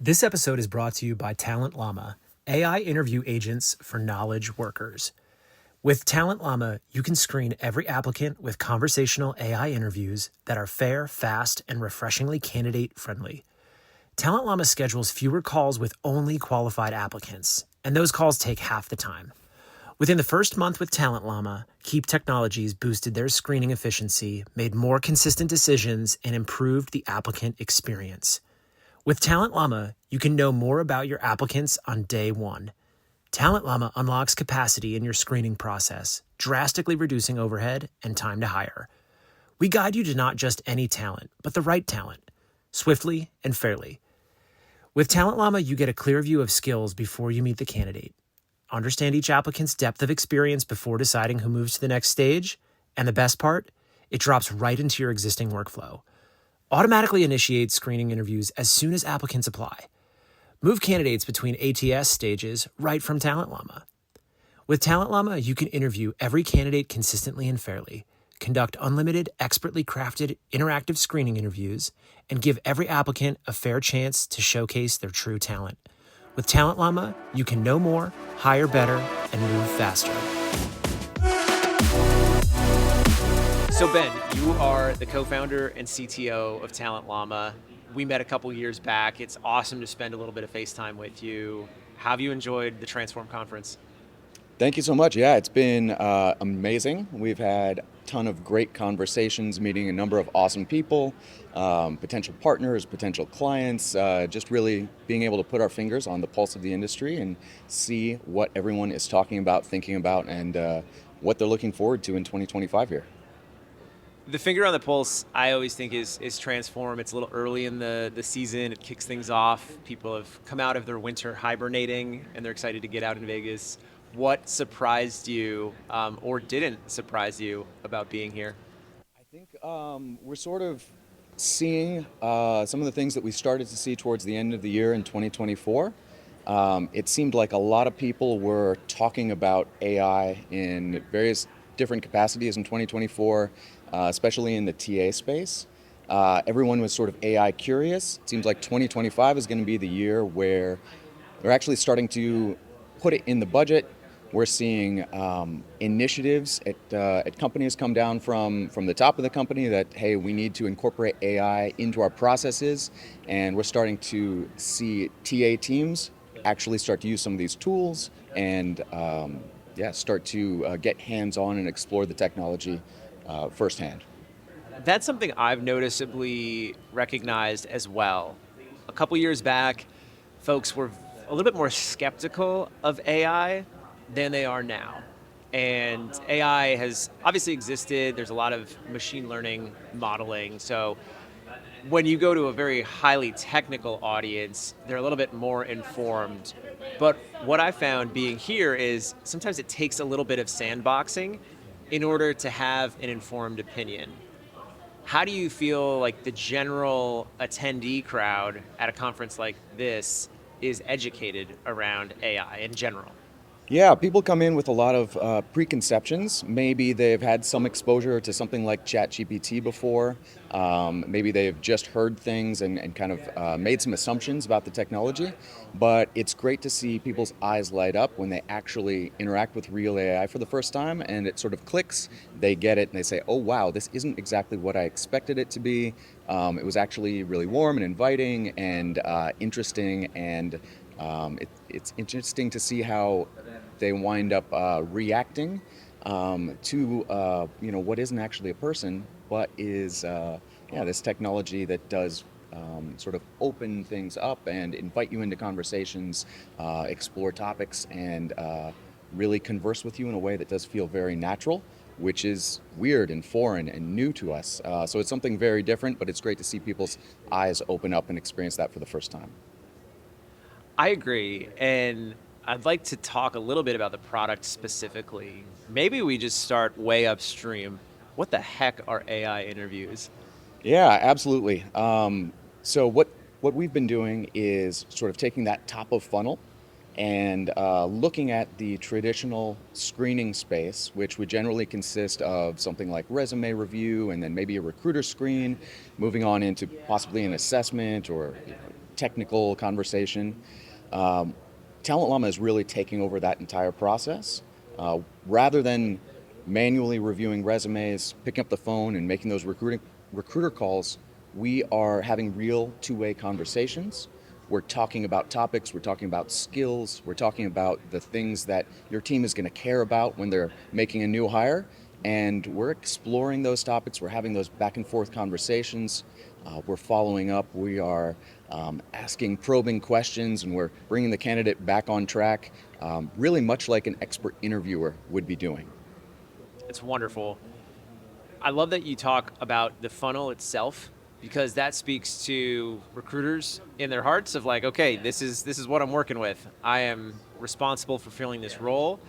This episode is brought to you by Talent Llama, AI interview agents for knowledge workers. With Talent Llama, you can screen every applicant with conversational AI interviews that are fair, fast, and refreshingly candidate-friendly. Talent Llama schedules fewer calls with only qualified applicants, and those calls take half the time. Within the first month with Talent Llama, Keep Technologies boosted their screening efficiency, made more consistent decisions, and improved the applicant experience. With Talent Llama, you can know more about your applicants on day one. Talent Llama unlocks capacity in your screening process, drastically reducing overhead and time to hire. We guide you to not just any talent, but the right talent, swiftly and fairly. With Talent Llama, you get a clear view of skills before you meet the candidate. Understand each applicant's depth of experience before deciding who moves to the next stage. And the best part, it drops right into your existing workflow. Automatically initiates screening interviews as soon as applicants apply. Move candidates between ATS stages right from Talent Llama. With Talent Llama, you can interview every candidate consistently and fairly, conduct unlimited, expertly crafted, interactive screening interviews, and give every applicant a fair chance to showcase their true talent. With Talent Llama, you can know more, hire better, and move faster. So Ben, you are the co-founder and CTO of Talent Llama. We met a couple years back. It's awesome to spend a little bit of FaceTime with you. How have you enjoyed the Transform conference? Thank you so much. Yeah, it's been amazing. We've had a ton of great conversations, meeting a number of awesome people, potential partners, potential clients, just really being able to put our fingers on the pulse of the industry and see what everyone is talking about, thinking about, and what they're looking forward to in 2025 here. The finger on the pulse, I always think is Transform. It's a little early in the season. It kicks things off. People have come out of their winter hibernating, and they're excited to get out in Vegas. What surprised you or didn't surprise you about being here? I think we're sort of seeing some of the things that we started to see towards the end of the year in 2024. It seemed like a lot of people were talking about AI in various different capacities in 2024, especially in the TA space. Everyone was sort of AI curious. It seems like 2025 is going to be the year where they're actually starting to put it in the budget. We're seeing initiatives at companies come down from the top of the company that, hey, we need to incorporate AI into our processes. And we're starting to see TA teams actually start to use some of these tools and start to get hands-on and explore the technology firsthand. That's something I've noticeably recognized as well. A couple years back, folks were a little bit more skeptical of AI than they are now. And AI has obviously existed. There's a lot of machine learning modeling. So when you go to a very highly technical audience, they're a little bit more informed. But what I found being here is sometimes it takes a little bit of sandboxing in order to have an informed opinion. How do you feel like the general attendee crowd at a conference like this is educated around AI in general? Yeah, people come in with a lot of preconceptions. Maybe they've had some exposure to something like ChatGPT before. Maybe they've just heard things and kind of made some assumptions about the technology. But it's great to see people's eyes light up when they actually interact with real AI for the first time, and it sort of clicks. They get it and they say, oh, wow, this isn't exactly what I expected it to be. It was actually really warm and inviting and interesting, and it's interesting to see how they wind up reacting to what isn't actually a person, but is this technology that does sort of open things up and invite you into conversations, explore topics, and really converse with you in a way that does feel very natural, which is weird and foreign and new to us. So it's something very different, but it's great to see people's eyes open up and experience that for the first time. I agree, and I'd like to talk a little bit about the product specifically. Maybe we just start way upstream. What the heck are AI interviews? Yeah, absolutely. So what we've been doing is sort of taking that top of funnel and looking at the traditional screening space, which would generally consist of something like resume review and then maybe a recruiter screen, moving on into possibly an assessment or technical conversation. Um, Talent Llama is really taking over that entire process. Rather than manually reviewing resumes, picking up the phone and making those recruiter calls, we are having real two-way conversations. We're talking about topics, we're talking about skills, we're talking about the things that your team is going to care about when they're making a new hire. And we're exploring those topics, we're having those back and forth conversations, we're following up, we are asking probing questions, and we're bringing the candidate back on track, really much like an expert interviewer would be doing. It's wonderful. I love that you talk about the funnel itself because that speaks to recruiters in their hearts of like, okay, this is what I'm working with. I am responsible for filling this role.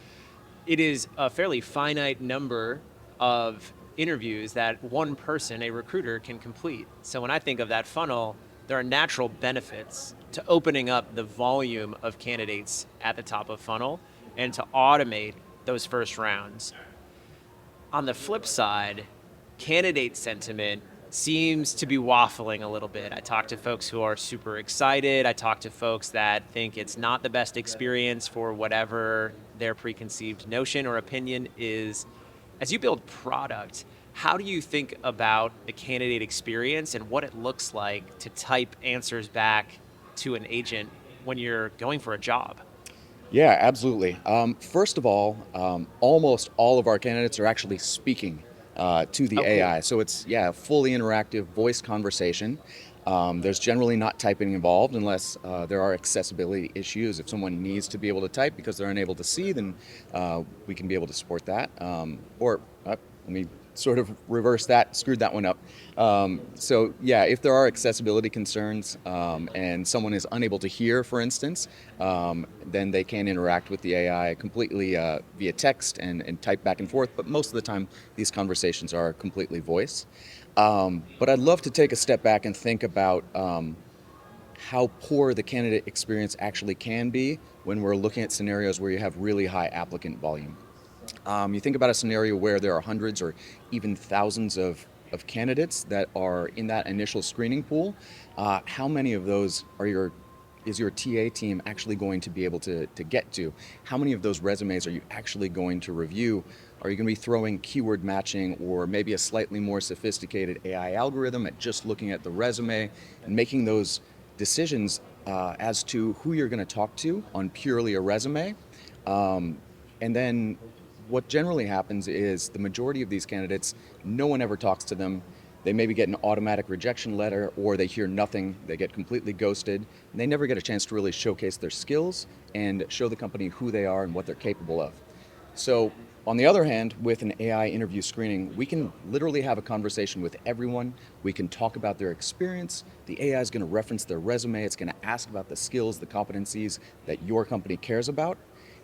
It is a fairly finite number of interviews that one person, a recruiter, can complete. So when I think of that funnel, there are natural benefits to opening up the volume of candidates at the top of funnel and to automate those first rounds. On the flip side, candidate sentiment seems to be waffling a little bit. I talk to folks who are super excited. I talk to folks that think it's not the best experience for whatever their preconceived notion or opinion is. As you build product, how do you think about the candidate experience and what it looks like to type answers back to an agent when you're going for a job? Yeah, absolutely. First of all, almost all of our candidates are actually speaking to the Oh, cool. AI. So it's, yeah, a fully interactive voice conversation. There's generally not typing involved unless there are accessibility issues. If someone needs to be able to type because they're unable to see, then we can be able to support that. Let me sort of reverse that, screwed that one up. So yeah, if there are accessibility concerns and someone is unable to hear, for instance, then they can interact with the AI completely via text and type back and forth. But most of the time, these conversations are completely voice. But I'd love to take a step back and think about how poor the candidate experience actually can be when we're looking at scenarios where you have really high applicant volume. You think about a scenario where there are hundreds or even thousands of candidates that are in that initial screening pool. How many of those is your TA team actually going to be able to get to? How many of those resumes are you actually going to review? Are you going to be throwing keyword matching or maybe a slightly more sophisticated AI algorithm at just looking at the resume and making those decisions as to who you're going to talk to on purely a resume? And then what generally happens is the majority of these candidates, no one ever talks to them. They maybe get an automatic rejection letter or they hear nothing. They get completely ghosted. And they never get a chance to really showcase their skills and show the company who they are and what they're capable of. So on the other hand, with an AI interview screening, we can literally have a conversation with everyone. We can talk about their experience. The AI is going to reference their resume. It's going to ask about the skills, the competencies that your company cares about.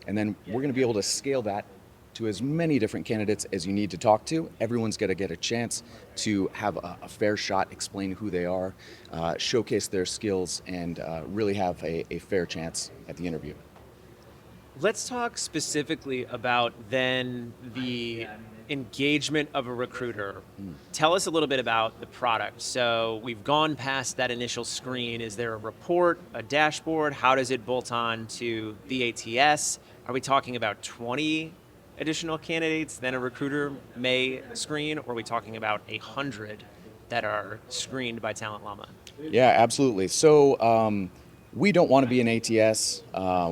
And then we're going to be able to scale that to as many different candidates as you need to talk to. Everyone's got to get a chance to have a fair shot, explain who they are, showcase their skills, and really have a fair chance at the interview. Let's talk specifically about then the engagement of a recruiter. Tell us a little bit about the product. So we've gone past that initial screen. Is there a report, a dashboard? How does it bolt on to the ATS? Are we talking about 20 additional candidates then a recruiter may screen, or are we talking about 100 that are screened by Talent Llama? Yeah, absolutely. So we don't want to be an ATS.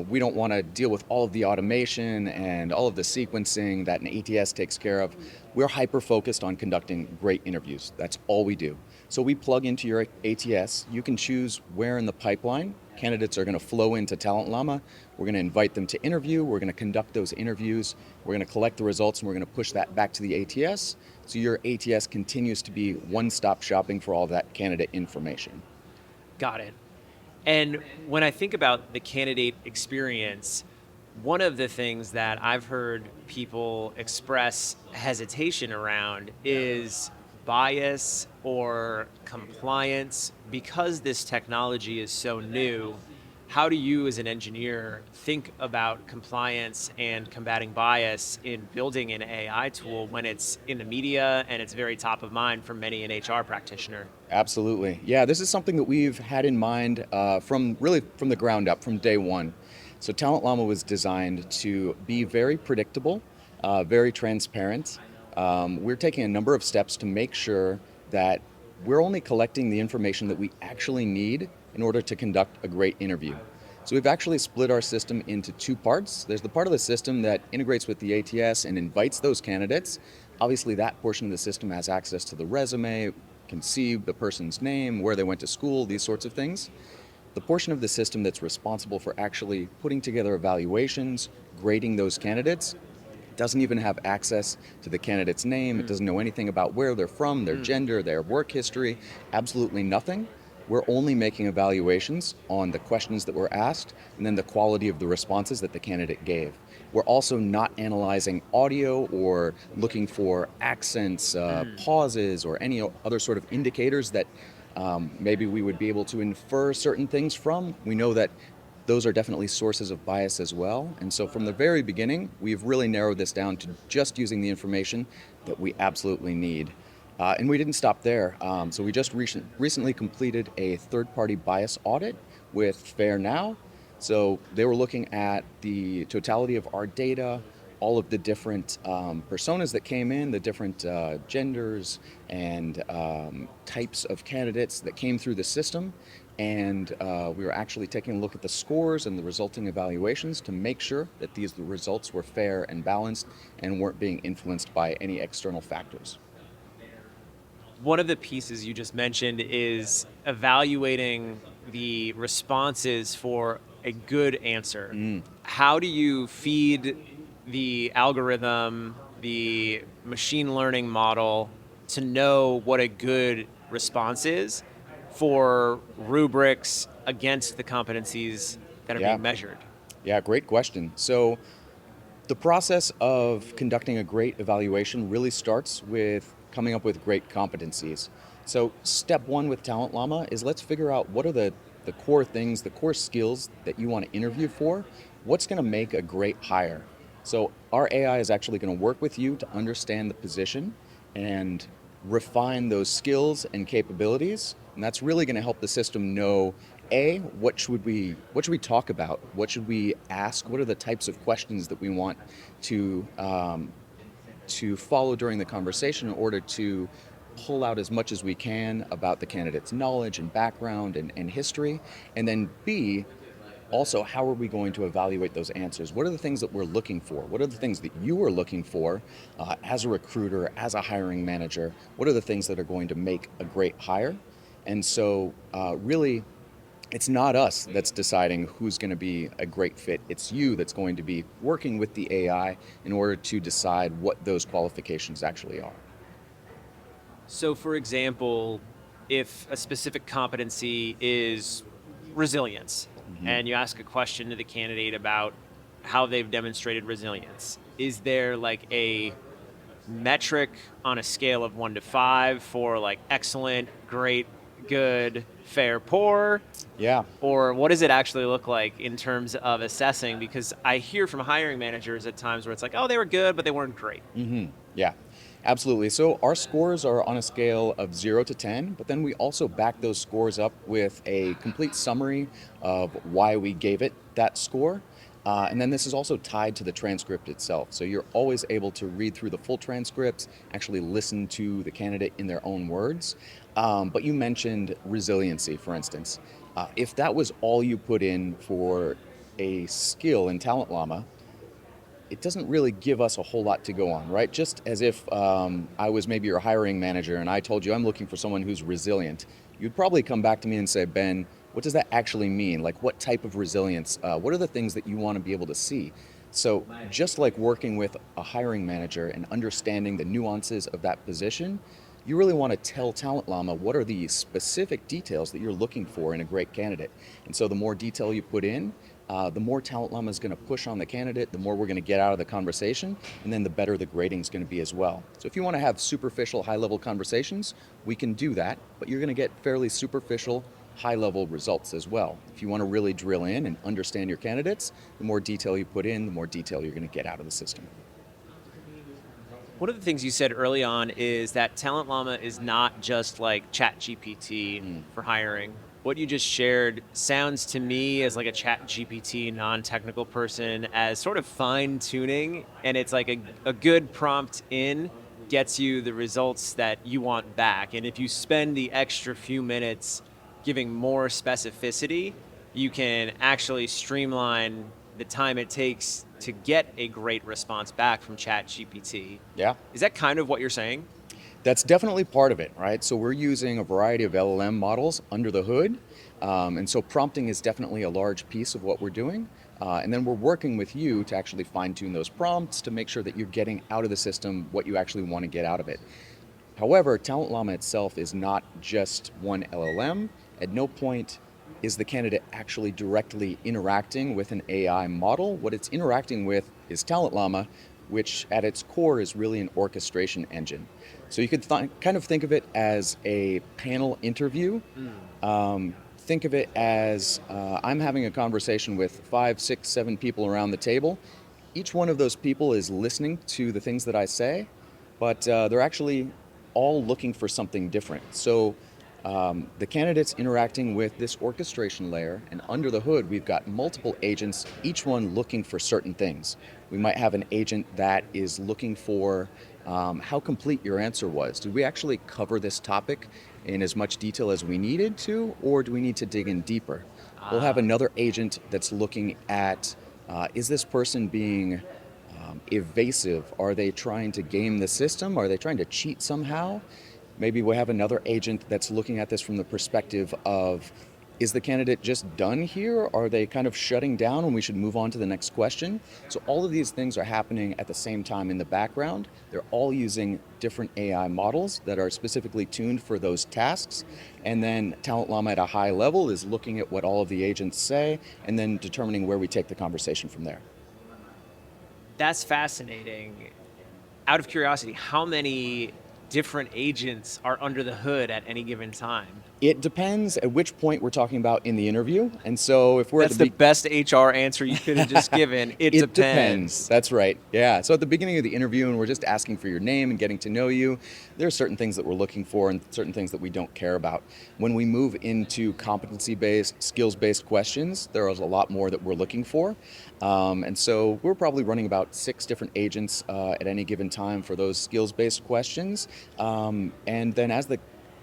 We don't want to deal with all of the automation and all of the sequencing that an ATS takes care of. We're hyper focused on conducting great interviews. That's all we do. So we plug into your ATS. You can choose where in the pipeline candidates are going to flow into Talent Llama. We're going to invite them to interview. We're going to conduct those interviews. We're going to collect the results, and we're going to push that back to the ATS. So your ATS continues to be one-stop shopping for all that candidate information. Got it. And when I think about the candidate experience, one of the things that I've heard people express hesitation around is bias or compliance because this technology is so new. how do you as an engineer think about compliance and combating bias in building an AI tool when it's in the media and it's very top of mind for many an HR practitioner? Absolutely. Yeah, this is something that we've had in mind from the ground up, from day one. So Talent Llama was designed to be very predictable, very transparent. We're taking a number of steps to make sure that we're only collecting the information that we actually need in order to conduct a great interview. So we've actually split our system into two parts. There's the part of the system that integrates with the ATS and invites those candidates. Obviously, that portion of the system has access to the resume, can see the person's name, where they went to school, these sorts of things. The portion of the system that's responsible for actually putting together evaluations, grading those candidates, doesn't even have access to the candidate's name. It doesn't know anything about where they're from, their gender, their work history, absolutely nothing. We're only making evaluations on the questions that were asked and then the quality of the responses that the candidate gave. We're also not analyzing audio or looking for accents, pauses, or any other sort of indicators that maybe we would be able to infer certain things from. We know that those are definitely sources of bias as well. And so from the very beginning, we've really narrowed this down to just using the information that we absolutely need. And we didn't stop there. So we just recently completed a third-party bias audit with Fair Now. So they were looking at the totality of our data, all of the different personas that came in, the different genders and types of candidates that came through the system. And we were actually taking a look at the scores and the resulting evaluations to make sure that the results were fair and balanced and weren't being influenced by any external factors. One of the pieces you just mentioned is evaluating the responses for a good answer. How do you feed the algorithm, the machine learning model to know what a good response is for rubrics against the competencies that are Yeah, being measured? yeah, great question. So the process of conducting a great evaluation really starts with coming up with great competencies. So step one with Talent Llama is let's figure out what are the core things, the core skills that you want to interview for. What's going to make a great hire? So our AI is actually going to work with you to understand the position and refine those skills and capabilities. And that's really going to help the system know, A, what should we talk about? What should we ask? What are the types of questions that we want to follow during the conversation in order to pull out as much as we can about the candidate's knowledge and background and history? And then B, also, how are we going to evaluate those answers? What are the things that we're looking for? What are the things that you are looking for as a recruiter, as a hiring manager? What are the things that are going to make a great hire? And so, really, it's not us that's deciding who's going to be a great fit. It's you that's going to be working with the AI in order to decide what those qualifications actually are. So, for example, if a specific competency is resilience, and you ask a question to the candidate about how they've demonstrated resilience, is there like a metric on a scale of 1 to 5 for like excellent, great, good, fair, poor? Yeah. Or what does it actually look like in terms of assessing? Because I hear from hiring managers at times where it's like, oh, they were good, but they weren't great. Yeah, absolutely. So our scores are on a scale of 0 to 10, but then we also back those scores up with a complete summary of why we gave it that score. And then this is also tied to the transcript itself. So you're always able to read through the full transcripts, actually listen to the candidate in their own words. But you mentioned resiliency, for instance. If that was all you put in for a skill in Talent Llama, it doesn't really give us a whole lot to go on, right? Just as if I was maybe your hiring manager and I told you I'm looking for someone who's resilient, you'd probably come back to me and say, Ben, what does that actually mean? Like, what type of resilience? What are the things that you want to be able to see? So, just like working with a hiring manager and understanding the nuances of that position, you really want to tell Talent Llama what are the specific details that you're looking for in a great candidate. And so, the more detail you put in, the more Talent Llama is going to push on the candidate, the more we're going to get out of the conversation, and then the better the grading is going to be as well. So if you want to have superficial, high-level conversations, we can do that, but you're going to get fairly superficial, high-level results as well. If you want to really drill in and understand your candidates, the more detail you put in, the more detail you're going to get out of the system. One of the things you said early on is that Talent Llama is not just like ChatGPT for hiring. What you just shared sounds to me as like a ChatGPT non-technical person as sort of fine-tuning, and it's like a good prompt in gets you the results that you want back. And if you spend the extra few minutes giving more specificity, you can actually streamline the time it takes to get a great response back from ChatGPT. Yeah. Is that kind of what you're saying? That's definitely part of it, right? So we're using a variety of LLM models under the hood. And so prompting is definitely a large piece of what we're doing. And then we're working with you to actually fine tune those prompts to make sure that you're getting out of the system what you actually want to get out of it. However, Talent Llama itself is not just one LLM. At no point is the candidate actually directly interacting with an AI model. What it's interacting with is Talent Llama, which at its core is really an orchestration engine. So you could kind of think of it as a panel interview. Think of it as I'm having a conversation with 5, 6, 7 people around the table. Each one of those people is listening to the things that I say, but they're actually all looking for something different. So the candidate's interacting with this orchestration layer, and under the hood, we've got multiple agents, each one looking for certain things. We might have an agent that is looking for how complete your answer was. Did we actually cover this topic in as much detail as we needed to, or do we need to dig in deeper? We'll have another agent that's looking at, is this person being evasive? Are they trying to game the system? Are they trying to cheat somehow? Maybe we have another agent that's looking at this from the perspective of, is the candidate just done here? Are they kind of shutting down and we should move on to the next question? So all of these things are happening at the same time in the background. They're all using different AI models that are specifically tuned for those tasks. And then Talent Llama at a high level is looking at what all of the agents say and then determining where we take the conversation from there. That's fascinating. Out of curiosity, how many different agents are under the hood at any given time? It depends at which point we're talking about in the interview. And so if we're That's at the best HR answer you could have just given. It depends. That's right. Yeah. So at the beginning of the interview, and we're just asking for your name and getting to know you, there are certain things that we're looking for and certain things that we don't care about. When we move into competency-based, skills-based questions, there is a lot more that we're looking for. And so we're probably running about 6 different agents at any given time for those skills-based questions. And then as the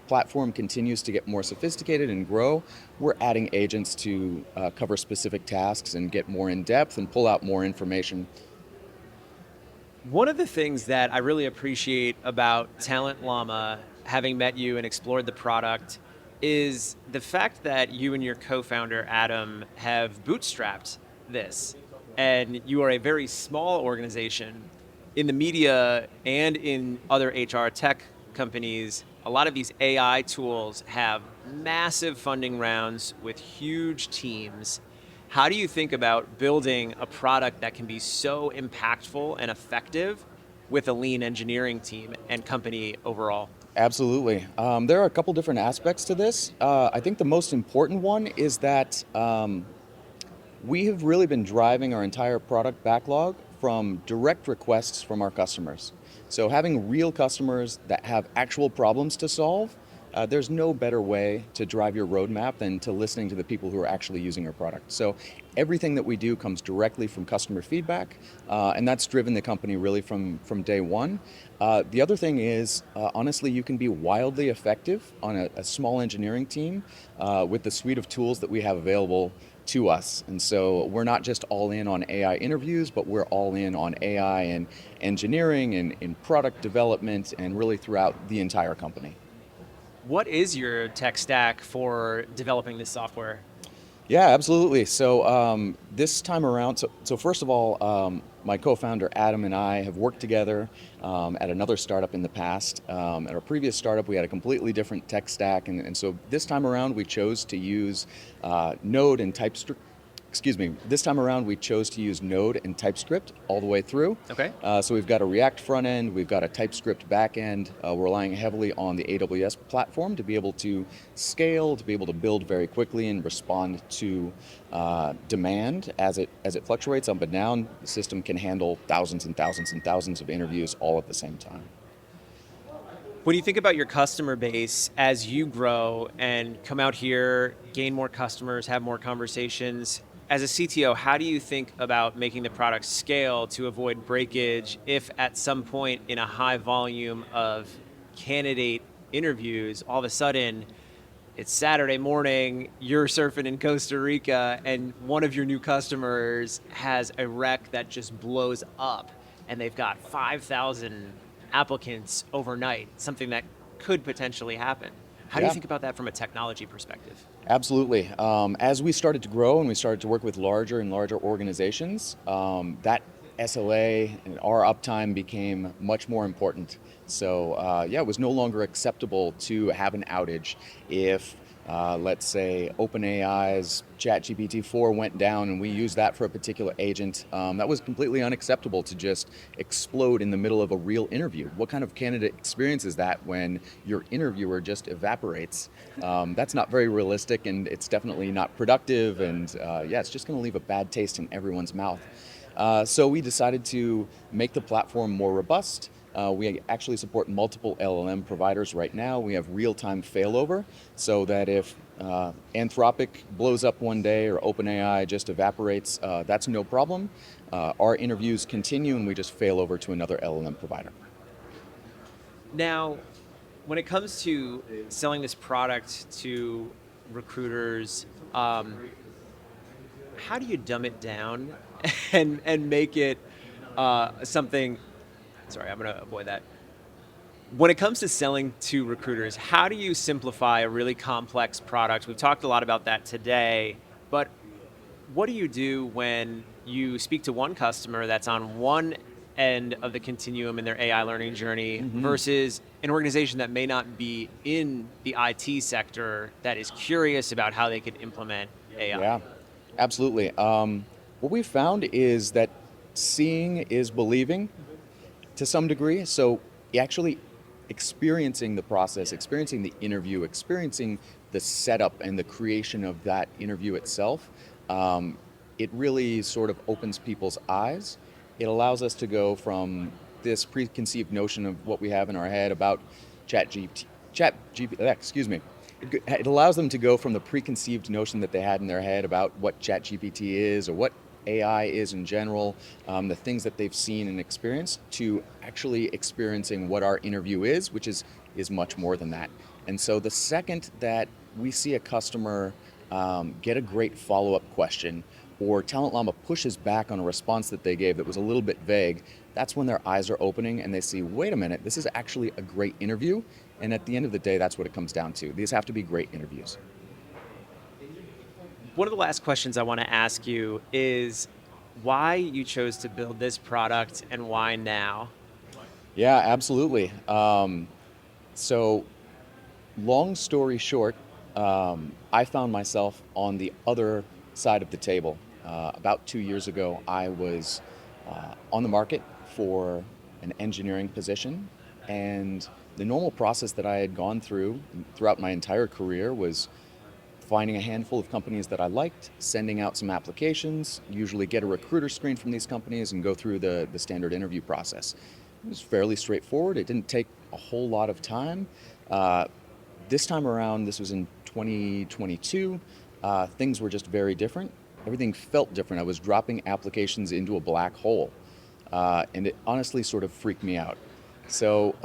platform continues to get more sophisticated and grow, we're adding agents to cover specific tasks and get more in depth and pull out more information. One of the things that I really appreciate about Talent Llama, having met you and explored the product, is the fact that you and your co-founder, Adam, have bootstrapped this. And you are a very small organization. In the media and in other HR tech companies, a lot of these AI tools have massive funding rounds with huge teams. How do you think about building a product that can be so impactful and effective with a lean engineering team and company overall? Absolutely. There are a couple different aspects to this. I think the most important one is that we have really been driving our entire product backlog from direct requests from our customers. So having real customers that have actual problems to solve, there's no better way to drive your roadmap than to listening to the people who are actually using your product. So everything that we do comes directly from customer feedback, and that's driven the company really from day one. The other thing is, honestly, you can be wildly effective on a small engineering team with the suite of tools that we have available to us. And so we're not just all in on AI interviews, but we're all in on AI and engineering and in product development and really throughout the entire company. What is your tech stack for developing this software? Yeah, absolutely. So this time around, so first of all, my co-founder Adam and I have worked together at another startup in the past. At our previous startup, we had a completely different tech stack, and so this time around, we chose to use Node and excuse me, this time around we chose to use Node and TypeScript all the way through. Okay. So we've got a React front end, we've got a TypeScript back end. We're relying heavily on the AWS platform to be able to scale, to be able to build very quickly and respond to demand as it fluctuates up and down. The system can handle thousands and thousands and thousands of interviews all at the same time. When you think about your customer base as you grow and come out here, gain more customers, have more conversations, as a CTO, how do you think about making the product scale to avoid breakage if at some point in a high volume of candidate interviews, all of a sudden it's Saturday morning, you're surfing in Costa Rica, and one of your new customers has a rec that just blows up, and they've got 5,000 applicants overnight, something that could potentially happen. How do you Yeah. think about that from a technology perspective? Absolutely. As we started to grow and we started to work with larger and larger organizations, that SLA and our uptime became much more important. So yeah, it was no longer acceptable to have an outage if, let's say, OpenAI's ChatGPT 4 went down and we used that for a particular agent. That was completely unacceptable to just explode in the middle of a real interview. What kind of candidate experience is that when your interviewer just evaporates? That's not very realistic, and it's definitely not productive, and yeah, it's just going to leave a bad taste in everyone's mouth. So we decided to make the platform more robust. We actually support multiple LLM providers right now. We have real-time failover so that if Anthropic blows up one day or OpenAI just evaporates, that's no problem. Our interviews continue and we just fail over to another LLM provider. Now, when it comes to selling this product to recruiters, how do you dumb it down and make it something? Sorry, I'm going to avoid that. When it comes to selling to recruiters, how do you simplify a really complex product? We've talked a lot about that today, but what do you do when you speak to one customer that's on one end of the continuum in their AI learning journey versus an organization that may not be in the IT sector that is curious about how they could implement AI? Yeah, absolutely. What we found is that seeing is believing to some degree. So actually experiencing the process, experiencing the interview, experiencing the setup and the creation of that interview itself, it really sort of opens people's eyes. It allows us to go from this preconceived notion of what we have in our head about excuse me. It allows them to go from the preconceived notion that they had in their head about what ChatGPT is or what AI is in general, the things that they've seen and experienced, to actually experiencing what our interview is, which is much more than that. And so the second that we see a customer get a great follow-up question, or Talent Llama pushes back on a response that they gave that was a little bit vague, that's when their eyes are opening and they see, wait a minute, this is actually a great interview. And at the end of the day, that's what it comes down to. These have to be great interviews. One of the last questions I want to ask you is why you chose to build this product and why now? Yeah, absolutely. So long story short, I found myself on the other side of the table. About 2 years ago, I was on the market for an engineering position, and the normal process that I had gone through throughout my entire career was finding a handful of companies that I liked, sending out some applications, usually get a recruiter screen from these companies and go through the standard interview process. It was fairly straightforward. It didn't take a whole lot of time. This time around, this was in 2022, things were just very different. Everything felt different. I was dropping applications into a black hole, and it honestly sort of freaked me out. So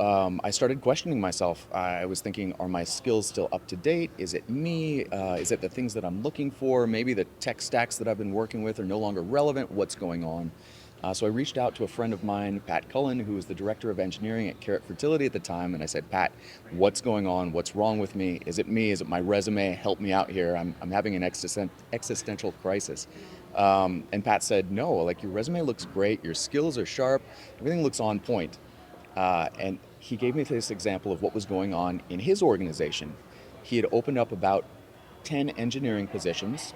I started questioning myself. I was thinking, are my skills still up to date? Is it me? Is it the things that I'm looking for? Maybe the tech stacks that I've been working with are no longer relevant. What's going on? So I reached out to a friend of mine, Pat Cullen, who was the director of engineering at Carrot Fertility at the time, and I said, Pat, what's going on? What's wrong with me? Is it me? Is it my resume? Help me out here. I'm having an existential crisis. And Pat said, no, like your resume looks great. Your skills are sharp. Everything looks on point. And he gave me this example of what was going on in his organization. He had opened up about 10 engineering positions,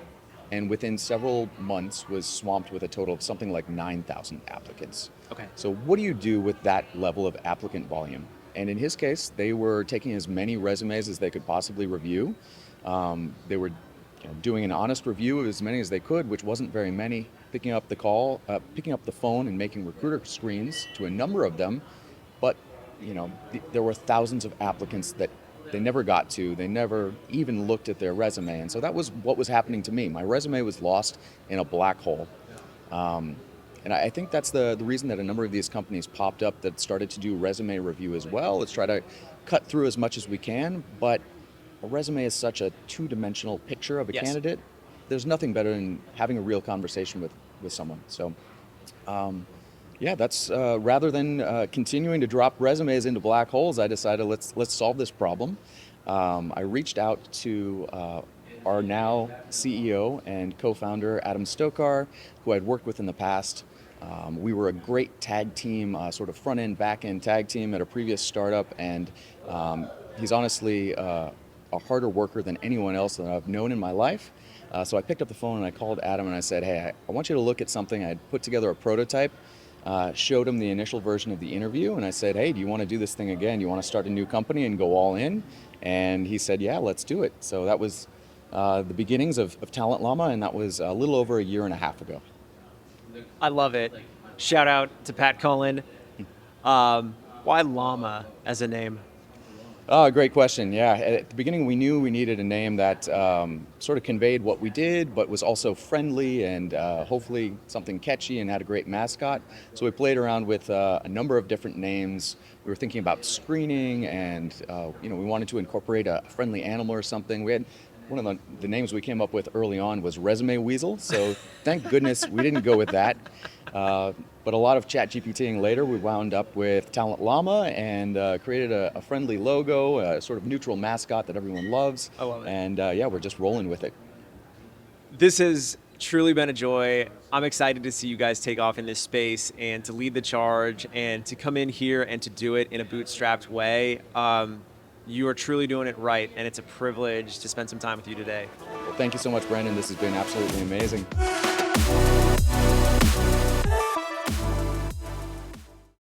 and within several months was swamped with a total of something like 9,000 applicants. Okay. So what do you do with that level of applicant volume? And in his case, they were taking as many resumes as they could possibly review. They were doing an honest review of as many as they could, which wasn't very many, picking up the phone and making recruiter screens to a number of them. But there were thousands of applicants that they never got to. They never even looked at their resume. And so that was what was happening to me. My resume was lost in a black hole. And I think that's the reason that a number of these companies popped up that started to do resume review as well. Let's try to cut through as much as we can, but a resume is such a two-dimensional picture of a candidate. There's nothing better than having a real conversation with someone. So, that's rather than continuing to drop resumes into black holes, I decided let's solve this problem. I reached out to our now CEO and co-founder, Adam Stokar, who I'd worked with in the past. We were a great tag team, sort of front-end, back-end tag team at a previous startup, and he's honestly a harder worker than anyone else that I've known in my life. So I picked up the phone and I called Adam and I said, hey, I want you to look at something. I'd put together a prototype, showed him the initial version of the interview, and I said, hey, do you want to do this thing again? You want to start a new company and go all in? And he said, yeah, let's do it. So that was the beginnings of Talent Llama, and that was a little over a year and a half ago. I love it. Shout out to Pat Cullen. Why Llama as a name? Oh, great question. Yeah, at the beginning we knew we needed a name that sort of conveyed what we did, but was also friendly and hopefully something catchy and had a great mascot. So we played around with a number of different names. We were thinking about screening, and we wanted to incorporate a friendly animal or something. We had one of the names we came up with early on was Resume Weasel. So thank goodness we didn't go with that. But a lot of ChatGPTing later, we wound up with Talent Llama and created a friendly logo, a sort of neutral mascot that everyone loves. I love it. And we're just rolling with it. This has truly been a joy. I'm excited to see you guys take off in this space and to lead the charge and to come in here and to do it in a bootstrapped way. You are truly doing it right, and it's a privilege to spend some time with you today. Well, thank you so much, Brandon. This has been absolutely amazing.